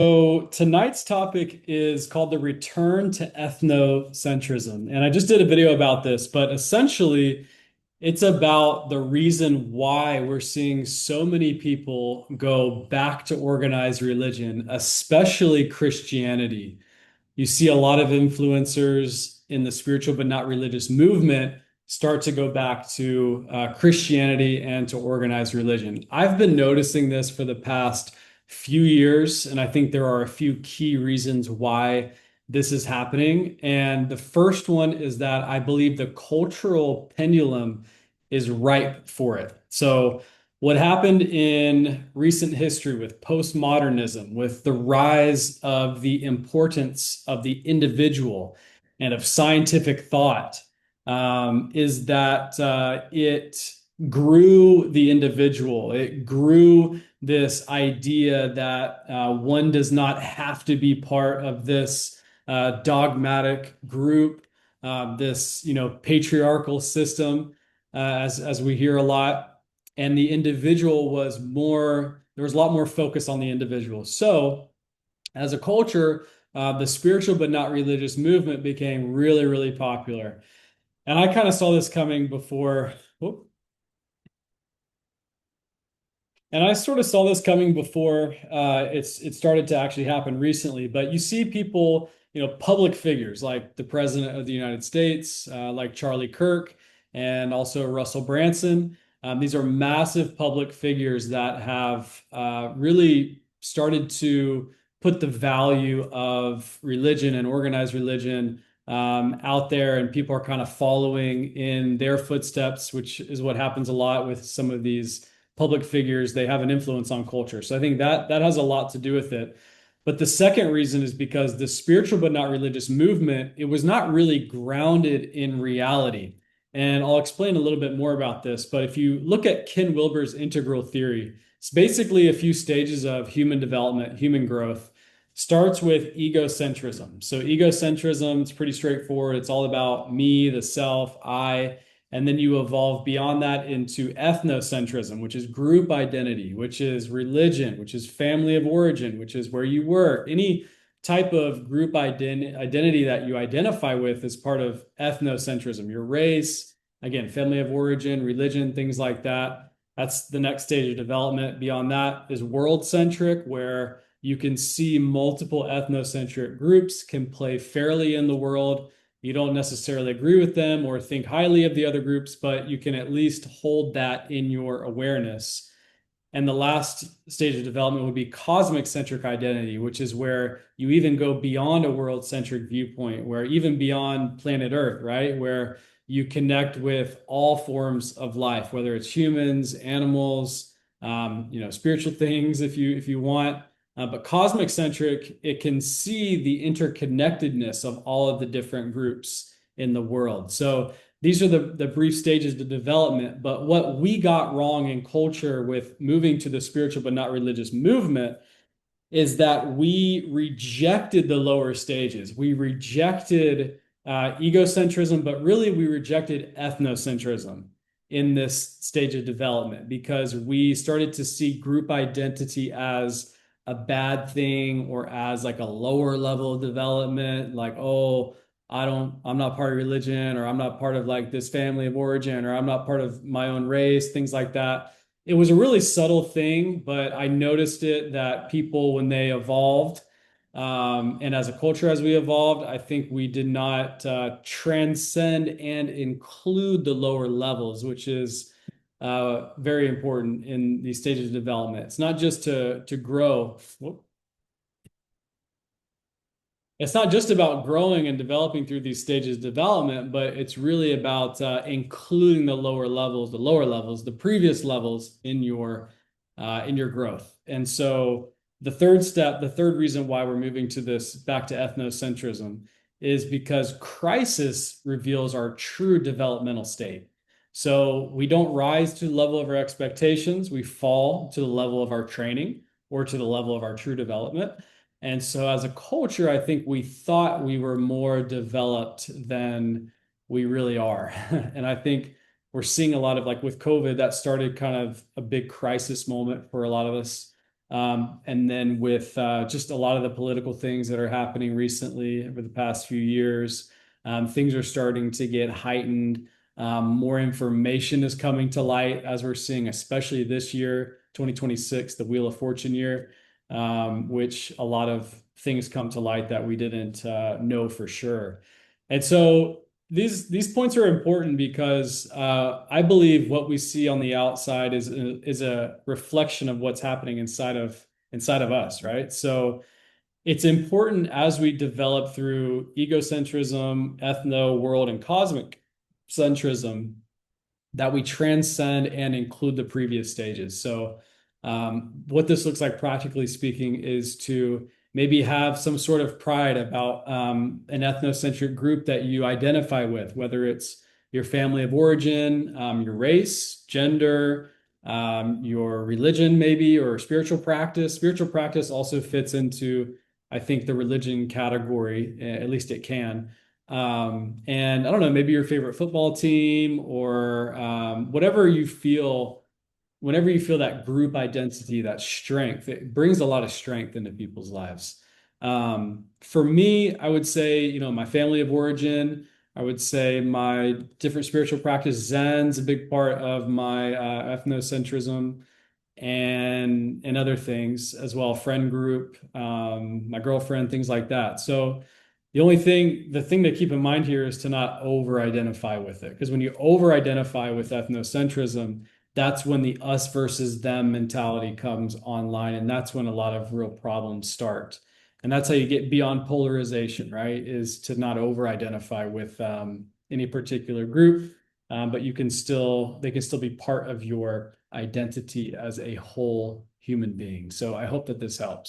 So tonight's topic is called the return to ethnocentrism. And I just did a video about this, but essentially it's about the reason why we're seeing so many people go back to organized religion, especially Christianity. You see a lot of influencers in the spiritual but not religious movement start to go back to Christianity and to organized religion. I've been noticing this for the past few years, and I think there are a few key reasons why this is happening. And the first one is that I believe the cultural pendulum is ripe for it. So, what happened in recent history with postmodernism, with the rise of the importance of the individual and of scientific thought, is that it grew the individual. It grew this idea that one does not have to be part of this dogmatic group, this patriarchal system, as we hear a lot, and the individual was more, there was a lot more focus on the individual. So, as a culture, the spiritual but not religious movement became really, really popular. And I kind of saw this coming before. Whoop. And I sort of saw this coming before it started to actually happen recently. But you see people, public figures like the President of the United States, like Charlie Kirk, and also Russell Branson. These are massive public figures that have really started to put the value of religion and organized religion out there, and people are kind of following in their footsteps, which is what happens a lot with some of these public figures. They have an influence on culture. So I think that has a lot to do with it. But the second reason is because the spiritual but not religious movement, it was not really grounded in reality. And I'll explain a little bit more about this. But if you look at Ken Wilber's integral theory, it's basically a few stages of human development, human growth. Starts with egocentrism. So egocentrism, it's pretty straightforward. It's all about me, the self, I. And then you evolve beyond that into ethnocentrism, which is group identity, which is religion, which is family of origin, which is where you work. Any type of group identity that you identify with is part of ethnocentrism. Your race, again, family of origin, religion, things like that. That's the next stage of development. Beyond that is world centric, where you can see multiple ethnocentric groups can play fairly in the world. You don't necessarily agree with them or think highly of the other groups, but you can at least hold that in your awareness. And the last stage of development would be cosmic centric identity, which is where you even go beyond a world centric viewpoint, where even beyond planet Earth, right? Where you connect with all forms of life, whether it's humans, animals, spiritual things, if you want. But cosmic centric, it can see the interconnectedness of all of the different groups in the world. So these are the brief stages of development. But what we got wrong in culture with moving to the spiritual but not religious movement is that we rejected the lower stages. We rejected egocentrism, but really we rejected ethnocentrism in this stage of development because we started to see group identity as a bad thing or as like a lower level of development, like, oh, I'm not part of religion, or I'm not part of like this family of origin, or I'm not part of my own race, things like that. It was a really subtle thing, but I noticed it that people, when they evolved, and as a culture, as we evolved, I think we did not transcend and include the lower levels, which is very important in these stages of development. It's not just to grow. It's not just about growing and developing through these stages of development, but it's really about including the lower levels, the previous levels in your growth. And so the third step, the third reason why we're moving to this back to ethnocentrism is because crisis reveals our true developmental state. So we don't rise to the level of our expectations, we fall to the level of our training or to the level of our true development. And so, as a culture, I think we thought we were more developed than we really are. And I think we're seeing a lot of, like with COVID, that started kind of a big crisis moment for a lot of us. And then with just a lot of the political things that are happening recently over the past few years, things are starting to get heightened. More information is coming to light as we're seeing, especially this year, 2026, the Wheel of Fortune year, which a lot of things come to light that we didn't know for sure. And so these points are important because I believe what we see on the outside is a reflection of what's happening inside of us, right? So it's important as we develop through egocentrism, ethno, world, and cosmic centrism that we transcend and include the previous stages. So, what this looks like, practically speaking, is to maybe have some sort of pride about an ethnocentric group that you identify with, whether it's your family of origin, your race, gender, your religion, maybe, or spiritual practice. Spiritual practice also fits into, I think, the religion category, at least it can. And I don't know, maybe your favorite football team or whatever you feel, whenever you feel that group identity, that strength, it brings a lot of strength into people's lives. For me, I would say, my family of origin, I would say my different spiritual practice, Zen's a big part of my ethnocentrism and other things as well, friend group, my girlfriend, things like that. So the thing to keep in mind here is to not over-identify with it. Because when you over-identify with ethnocentrism, that's when the us versus them mentality comes online, and that's when a lot of real problems start. And that's how you get beyond polarization, right? Is to not over-identify with any particular group, but they can still be part of your identity as a whole human being. So I hope that this helps.